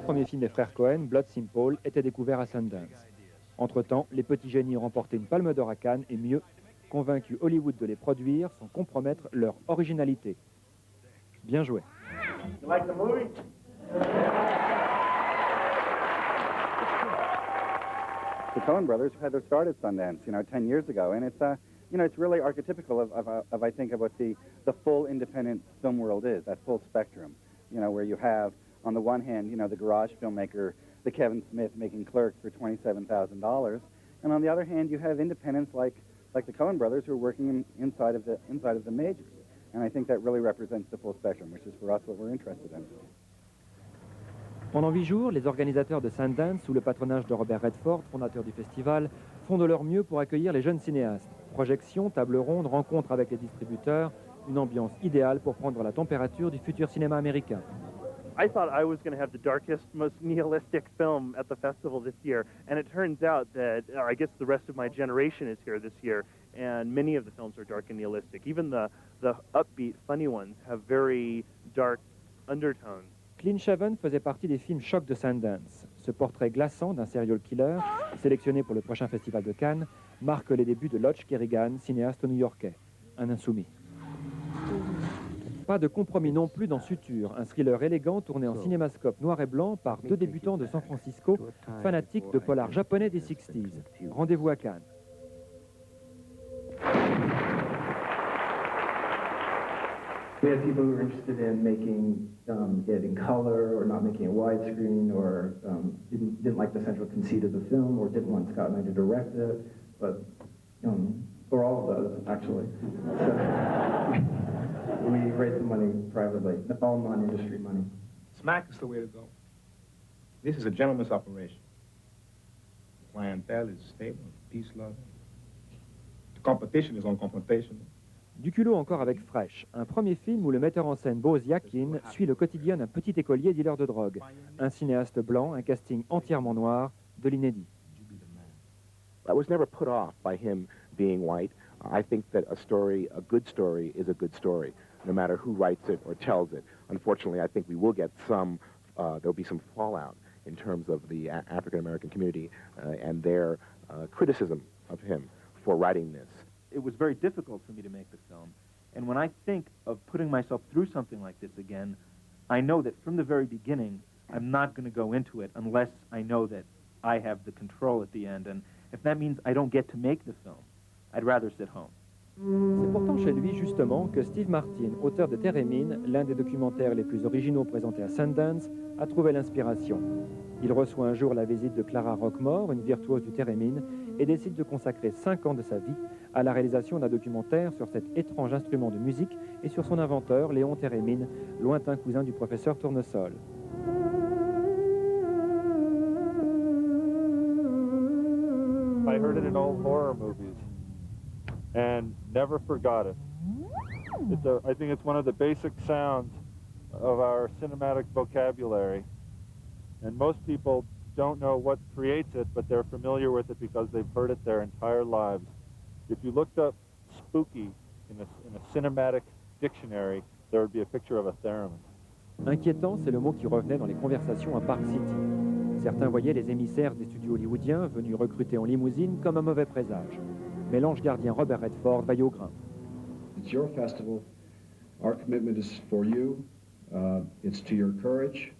premier film des frères Cohen, Blood Simple, était découvert à Sundance. Entre-temps, les petits génies ont remporté une palme d'or à Cannes et mieux, convaincu Hollywood de les produire sans compromettre leur originalité. Bien joué. You like the movie? The Coen brothers had their start at Sundance, 10 years ago, and it's really archetypical of I think, of what the full independent film world is, that full spectrum, where you have, on the one hand, the garage filmmaker, the Kevin Smith making Clerks for $27,000, and on the other hand, you have independents like the Coen brothers who are working inside of the majors, and I think that really represents the full spectrum, which is for us what we're interested in. Pendant 8 jours, les organisateurs de Sundance, sous le patronage de Robert Redford, fondateur du festival, font de leur mieux pour accueillir les jeunes cinéastes. Projections, tables rondes, rencontres avec les distributeurs, une ambiance idéale pour prendre la température du futur cinéma américain. I thought I was going to have the darkest, most nihilistic film at the festival this year, and it turns out that, I guess the rest of my generation is here this year, and many of the films are dark and nihilistic. Even the upbeat, funny ones have very dark undertones. Clean Shaven faisait partie des films chocs de Sundance. Ce portrait glaçant d'un serial killer, sélectionné pour le prochain festival de Cannes, marque les débuts de Lodge Kerrigan, cinéaste new-yorkais, un insoumis. Pas de compromis non plus dans Suture, un thriller élégant tourné en cinémascope noir et blanc par 2 débutants de San Francisco, fanatiques de polar japonais des 60s. Rendez-vous à Cannes. We had people who were interested in making it in color or not making it widescreen or didn't like the central conceit of the film or didn't want Scott and I to direct it, but or all of those, actually. So we raised the money privately, all non-industry money. Smack is the way to go. This is a gentleman's operation. The clientele is stable, peace-loving. The competition is unconfrontational. Du culot encore avec Fresh, un premier film où le metteur en scène Boz Yakin suit le quotidien d'un petit écolier dealer de drogue. Un cinéaste blanc, un casting entièrement noir, de l'inédit. I was never put off by him being white. I think that a good story is a good story, no matter who writes it or tells it. Unfortunately, I think we will get there'll be some fallout in terms of the African American community and their criticism of him for writing this. It was very difficult for me to make the film. And when I think of putting myself through something like this again, I know that from the very beginning, I'm not going to go into it unless I know that I have the control at the end. And if that means I don't get to make the film, I'd rather sit home. C'est pourtant chez lui, justement, que Steve Martin, auteur de Terre et Mine, l'un des documentaires les plus originaux présentés à Sundance, a trouvé l'inspiration. Il reçoit un jour la visite de Clara Rockmore, une virtuose du Terre et Mine, et décide de consacrer 5 ans de sa vie à la réalisation d'un documentaire sur cet étrange instrument de musique et sur son inventeur, Léon Thérémine, lointain cousin du professeur Tournesol. I heard it in old horror movies and never forgot it. I think it's one of the basic sounds of our cinematic vocabulary, and most people don't know what creates it, but they're familiar with it because they've heard it their entire lives. If you looked up spooky in a cinematic dictionary, there would be a picture of a theremin. Inquiétant, c'est le mot qui revenait dans les conversations à Park City. Certains voyaient les émissaires des studios hollywoodiens venus recruter en limousine comme un mauvais présage. Mais l'ange gardien Robert Redford vaille au grain. It's your festival. Our commitment is for you. It's to your courage,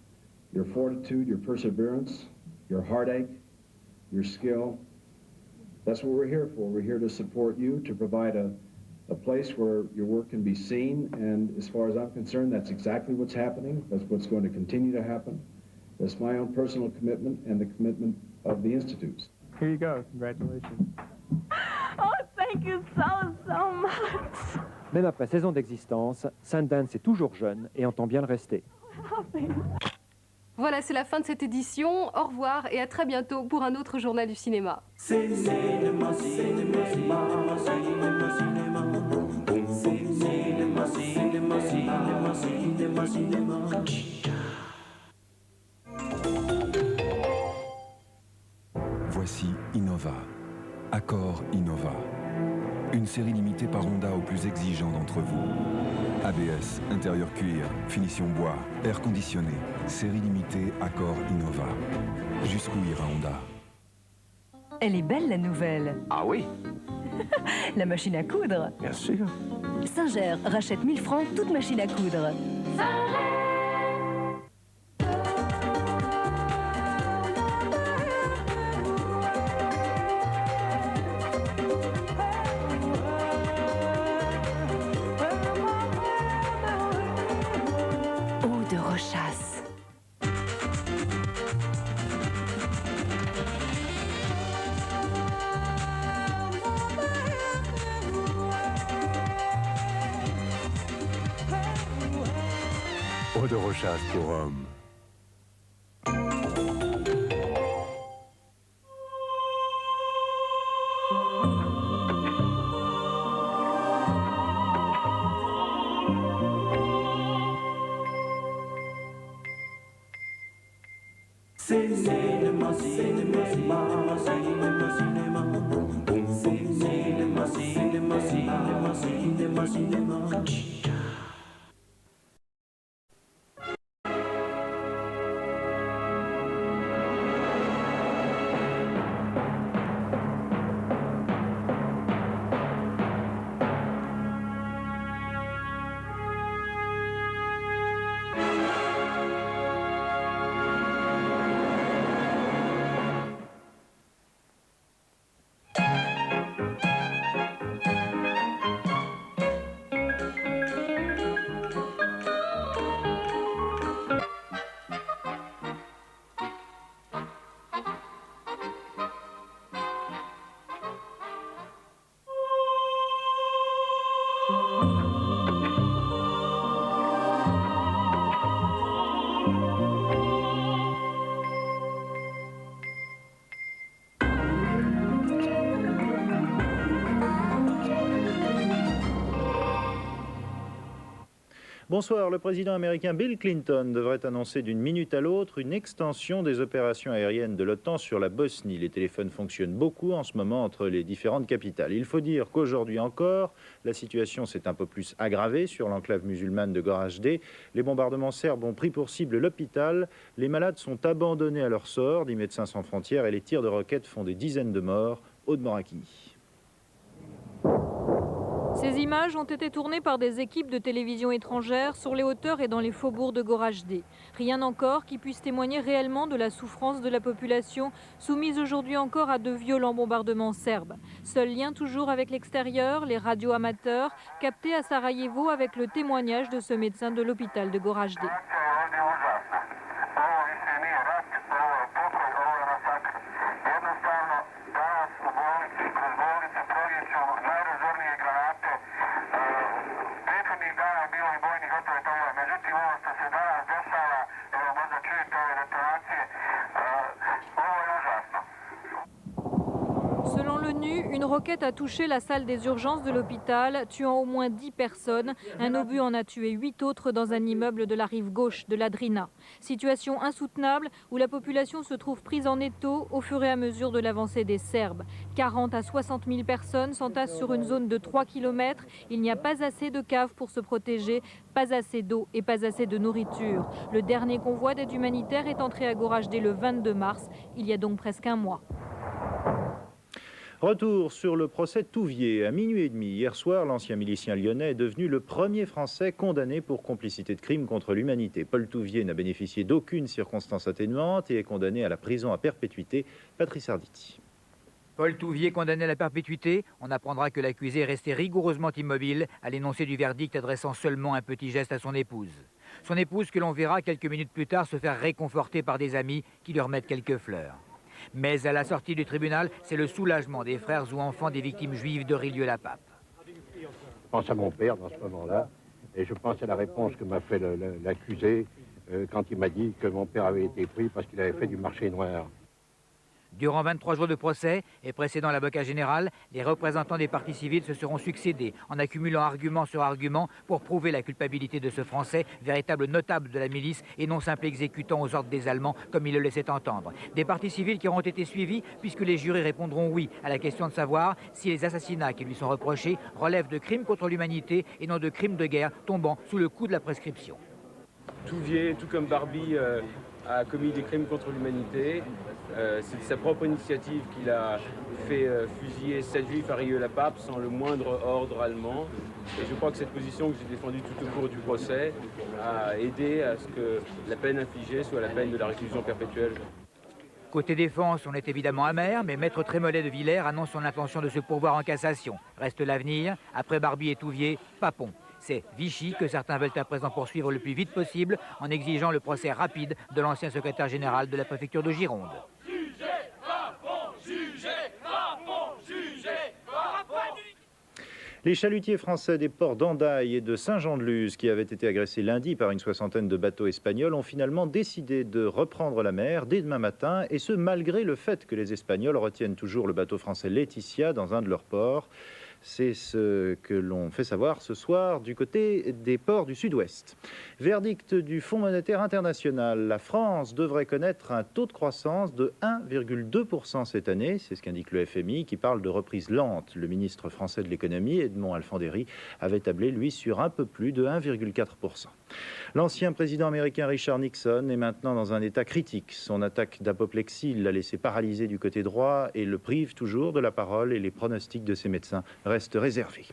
your fortitude, your perseverance, your heartache, your skill. That's what we're here for. We're here to support you, to provide a place where your work can be seen, and as far as I'm concerned, that's exactly what's happening. That's what's going to continue to happen. That's my own personal commitment and the commitment of the Institutes. Here you go. Congratulations. Oh, thank you so much. Même après 16 ans d'existence, Sundance est toujours jeune et entend bien le rester. Voilà, c'est la fin de cette édition. Au revoir et à très bientôt pour un autre journal du cinéma. Voici Innova, Accor Innova, Une série limitée par Honda aux plus exigeants d'entre vous. ABS, intérieur cuir, finition bois, air conditionné. Série limitée Accord Innova. Jusqu'où ira Honda? Elle est belle, la nouvelle. Ah oui? La machine à coudre. Bien sûr. Singer rachète 1000 francs toute machine à coudre. Eau de Rochasse. Eau de Rochasse pour homme. Cinéma, cinéma, cinéma, cinéma, cinéma. Cinéma, cinéma, cinéma, cinéma, cinéma. Bonsoir. Le président américain Bill Clinton devrait annoncer d'une minute à l'autre une extension des opérations aériennes de l'OTAN sur la Bosnie. Les téléphones fonctionnent beaucoup en ce moment entre les différentes capitales. Il faut dire qu'aujourd'hui encore, la situation s'est un peu plus aggravée sur l'enclave musulmane de Goražde. Les bombardements serbes ont pris pour cible l'hôpital. Les malades sont abandonnés à leur sort, dit Médecins sans frontières, et les tirs de roquettes font des dizaines de morts. Aude Morakini. Ces images ont été tournées par des équipes de télévision étrangères sur les hauteurs et dans les faubourgs de Goražde. Rien encore qui puisse témoigner réellement de la souffrance de la population, soumise aujourd'hui encore à de violents bombardements serbes. Seul lien toujours avec l'extérieur, les radios amateurs, captés à Sarajevo avec le témoignage de ce médecin de l'hôpital de Goražde. Selon l'ONU, une roquette a touché la salle des urgences de l'hôpital, tuant au moins 10 personnes. Un obus en a tué 8 autres dans un immeuble de la rive gauche de la Drina. Situation insoutenable où la population se trouve prise en étau au fur et à mesure de l'avancée des Serbes. 40 à 60 000 personnes s'entassent sur une zone de 3 km. Il n'y a pas assez de caves pour se protéger, pas assez d'eau et pas assez de nourriture. Le dernier convoi d'aide humanitaire est entré à Goražde le 22 mars, il y a donc presque un mois. Retour sur le procès Touvier. À minuit et demi, hier soir, l'ancien milicien lyonnais est devenu le premier Français condamné pour complicité de crime contre l'humanité. Paul Touvier n'a bénéficié d'aucune circonstance atténuante et est condamné à la prison à perpétuité. Patrice Arditi. Paul Touvier condamné à la perpétuité. On apprendra que l'accusé est resté rigoureusement immobile à l'énoncé du verdict, adressant seulement un petit geste à son épouse. Son épouse que l'on verra quelques minutes plus tard se faire réconforter par des amis qui lui remettent quelques fleurs. Mais à la sortie du tribunal, c'est le soulagement des frères ou enfants des victimes juives de Rillieu-la-Pape. Je pense à mon père dans ce moment-là, et je pense à la réponse que m'a fait l'accusé quand il m'a dit que mon père avait été pris parce qu'il avait fait du marché noir. Durant 23 jours de procès et précédant l'avocat général, les représentants des parties civiles se seront succédés en accumulant argument sur argument pour prouver la culpabilité de ce Français, véritable notable de la milice et non simple exécutant aux ordres des Allemands comme il le laissait entendre. Des parties civiles qui auront été suivies puisque les jurés répondront oui à la question de savoir si les assassinats qui lui sont reprochés relèvent de crimes contre l'humanité et non de crimes de guerre tombant sous le coup de la prescription. Touvier, tout comme Barbie, a commis des crimes contre l'humanité. C'est de sa propre initiative qu'il a fait fusiller 7 juifs à Rieux-la-Pape sans le moindre ordre allemand. Et je crois que cette position que j'ai défendue tout au cours du procès a aidé à ce que la peine infligée soit la peine de la réclusion perpétuelle. Côté défense, on est évidemment amer, mais Maître Trémollet de Villers annonce son intention de se pourvoir en cassation. Reste l'avenir. Après Barbie et Touvier, Papon. C'est Vichy que certains veulent à présent poursuivre le plus vite possible en exigeant le procès rapide de l'ancien secrétaire général de la préfecture de Gironde. Les chalutiers français des ports d'Andaille et de Saint-Jean-de-Luz, qui avaient été agressés lundi par une soixantaine de bateaux espagnols, ont finalement décidé de reprendre la mer dès demain matin, et ce malgré le fait que les Espagnols retiennent toujours le bateau français Laetitia dans un de leurs ports. C'est ce que l'on fait savoir ce soir du côté des ports du Sud-Ouest. Verdict du Fonds monétaire international. La France devrait connaître un taux de croissance de 1,2% cette année. C'est ce qu'indique le FMI qui parle de reprise lente. Le ministre français de l'économie, Edmond Alphandéry, avait tablé, lui, sur un peu plus de 1,4%. L'ancien président américain Richard Nixon est maintenant dans un état critique. Son attaque d'apoplexie l'a laissé paralysé du côté droit et le prive toujours de la parole, et les pronostics de ses médecins restent réservés.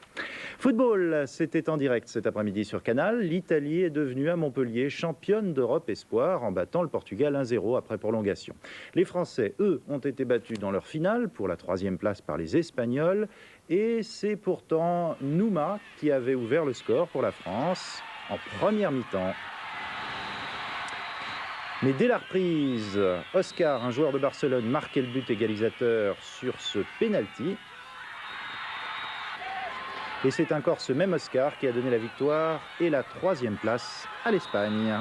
Football, c'était en direct cet après-midi sur Canal. L'Italie est devenue à Montpellier championne d'Europe espoir en battant le Portugal 1-0 après prolongation. Les Français, eux, ont été battus dans leur finale pour la 3e place par les Espagnols. Et c'est pourtant Nouma qui avait ouvert le score pour la France en première mi-temps. Mais dès la reprise, Oscar, un joueur de Barcelone, marquait le but égalisateur sur ce pénalty. Et c'est encore ce même Oscar qui a donné la victoire et la 3e place à l'Espagne.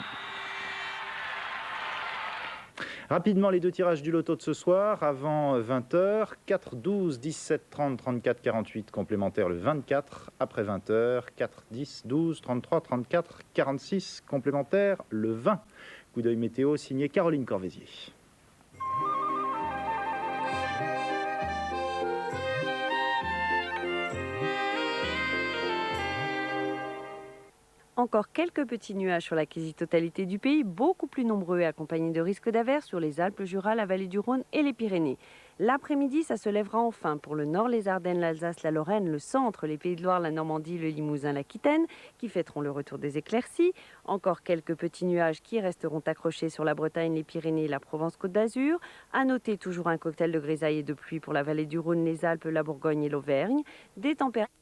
Rapidement, les deux tirages du loto de ce soir, avant 20h, 4, 12, 17, 30, 34, 48, complémentaire le 24, après 20h, 4, 10, 12, 33, 34, 46, complémentaire le 20. Coup d'œil météo signé Caroline Corvézier. Encore quelques petits nuages sur la quasi-totalité du pays, beaucoup plus nombreux et accompagnés de risques d'averses sur les Alpes, le Jura, la vallée du Rhône et les Pyrénées. L'après-midi, ça se lèvera enfin pour le nord, les Ardennes, l'Alsace, la Lorraine, le centre, les Pays de Loire, la Normandie, le Limousin, l'Aquitaine, qui fêteront le retour des éclaircies. Encore quelques petits nuages qui resteront accrochés sur la Bretagne, les Pyrénées et la Provence-Côte d'Azur. À noter toujours un cocktail de grisaille et de pluie pour la vallée du Rhône, les Alpes, la Bourgogne et l'Auvergne. Des températures